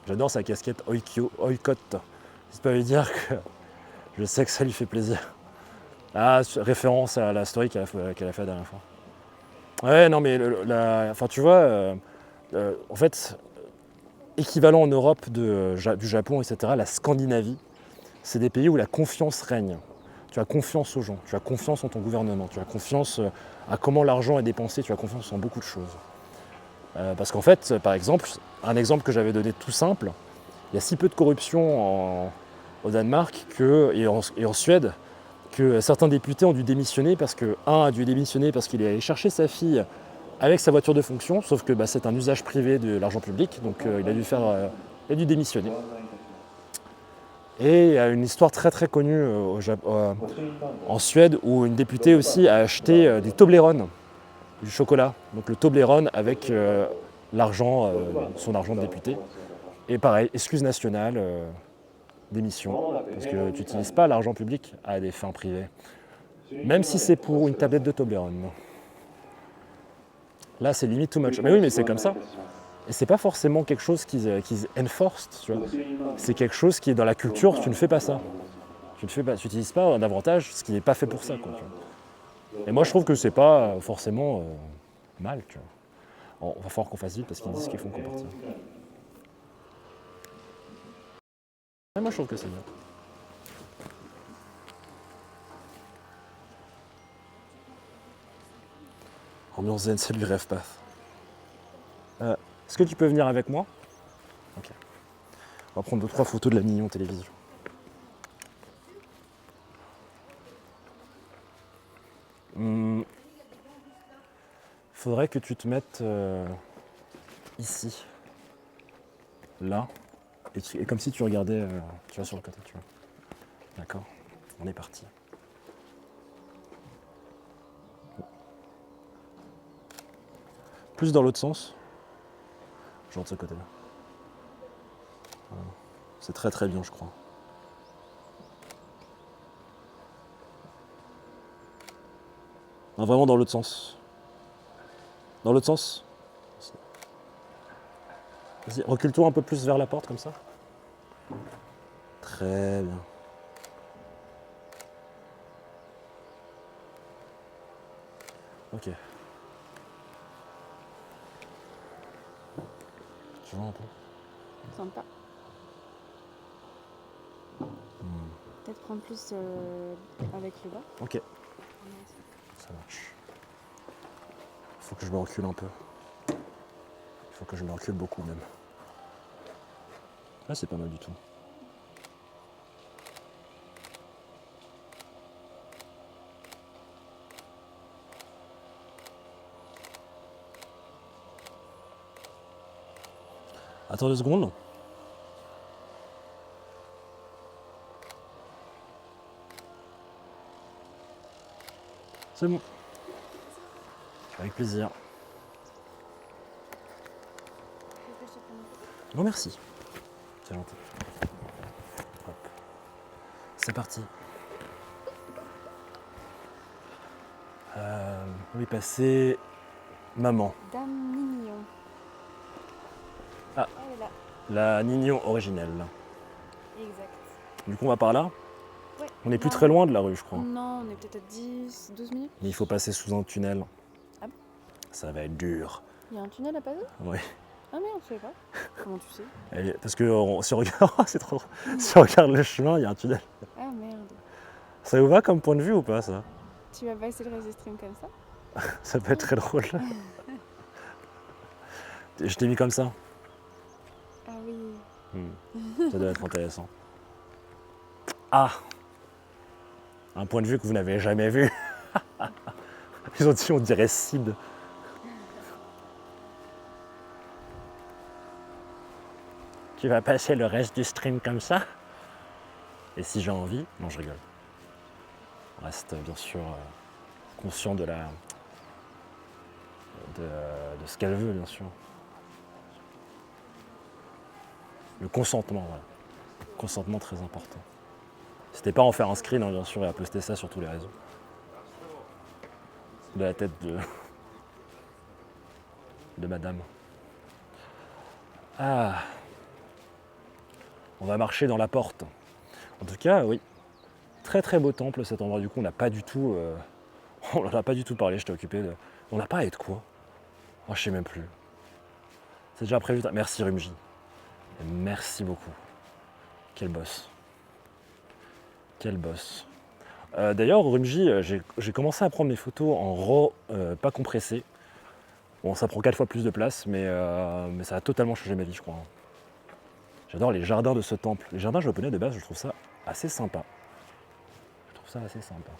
J'adore sa casquette Oikyo, Oikot. C'est pas lui dire que je sais que ça lui fait plaisir. Ah, référence à la story qu'elle a fait la dernière fois. Ouais, non, mais enfin, tu vois, en fait, équivalent en Europe du Japon, etc., la Scandinavie, c'est des pays où la confiance règne. Tu as confiance aux gens, tu as confiance en ton gouvernement, tu as confiance à comment l'argent est dépensé, tu as confiance en beaucoup de choses. Parce qu'en fait, par exemple, un exemple que j'avais donné tout simple, il y a si peu de corruption au Danemark et en Suède que certains députés ont dû démissionner parce que, un a dû démissionner parce qu'il est allé chercher sa fille avec sa voiture de fonction, sauf que c'est un usage privé de l'argent public, donc il a dû démissionner. Et il y a une histoire très très connue en Suède où une députée aussi a acheté des Toblerone, du chocolat. Donc le Toblerone avec son argent de député. Et pareil, excuse nationale, démission, parce que tu n'utilises pas l'argent public à des fins privées. Même si c'est pour une tablette de Toblerone. Là, c'est limite too much. Mais oui, mais c'est comme ça. Et c'est pas forcément quelque chose qu'ils enforced, tu vois. C'est quelque chose qui est dans la culture, tu ne fais pas ça. Tu n'utilises pas un avantage, ce qui n'est pas fait pour ça, quoi, tu vois. Et moi, je trouve que c'est pas forcément mal, tu vois. On va falloir qu'on fasse vite parce qu'ils disent qu'ils font qu'on partir. Ouais, moi, je trouve que c'est bien. Ambiance zen, c'est lui rêve path. Est-ce que tu peux venir avec moi? Ok. On va prendre 2-3 photos de la Mignon Télévision. Faudrait que tu te mettes ici, là, et comme si tu regardais, tu vois, sur le côté, tu vois. D'accord? On est parti. Plus dans l'autre sens. Genre de ce côté-là. Voilà. C'est très très bien, je crois. Non, vraiment dans l'autre sens. Dans l'autre sens. Vas-y, recule-toi un peu plus vers la porte, comme ça. Très bien. Ok. Tu vois un peu? Sympa. Peut-être prendre plus avec le bas. Ok. Ça marche. Faut que je me recule un peu. Faut que je me recule beaucoup même. Là, c'est pas mal du tout. Attends 2 secondes. C'est bon. Avec plaisir. Non, merci. C'est gentil. Hop. C'est parti. On va y passer maman. Dame Mignon. Ah. Elle est là. La Nignon originelle. Exact. Du coup, on va par là. Ouais. On n'est plus très loin de la rue, je crois. Non, on est peut-être à 10, 12 minutes. Mais il faut passer sous un tunnel. Ah bon? Ça va être dur. Il y a un tunnel à passer? Oui. Ah merde, je savais pas. Comment tu sais? Parce que si on regarde, c'est trop drôle. Si on regarde le chemin, il y a un tunnel. Ah merde. Ça vous va comme point de vue ou pas, ça? Tu vas passer le reste du stream comme ça? Ça peut être très drôle. Je t'ai mis comme ça. Ah oui. Ça doit être intéressant. Ah! Un point de vue que vous n'avez jamais vu. Ils ont dit on dirait Sid. Tu vas passer le reste du stream comme ça? Et si j'ai envie? Non, je rigole. On reste bien sûr conscient de ce qu'elle veut, bien sûr. Le consentement, voilà. Consentement très important. C'était pas en faire un screen, hein, bien sûr, et à poster ça sur tous les réseaux. De la tête de madame. Ah. On va marcher dans la porte. En tout cas, oui. Très très beau temple cet endroit. Du coup, on n'a pas du tout. On n'en a pas du tout parlé, j'étais occupé de. On a parlé de quoi? Oh, je sais même plus. C'est déjà prévu. Merci Rumji. Merci beaucoup. Quel boss. Quel boss. D'ailleurs, Rumji, j'ai commencé à prendre mes photos en RAW, pas compressé. Bon, ça prend 4 fois plus de place, mais ça a totalement changé ma vie, je crois. J'adore les jardins de ce temple. Les jardins japonais de base, je trouve ça assez sympa. Je trouve ça assez sympa.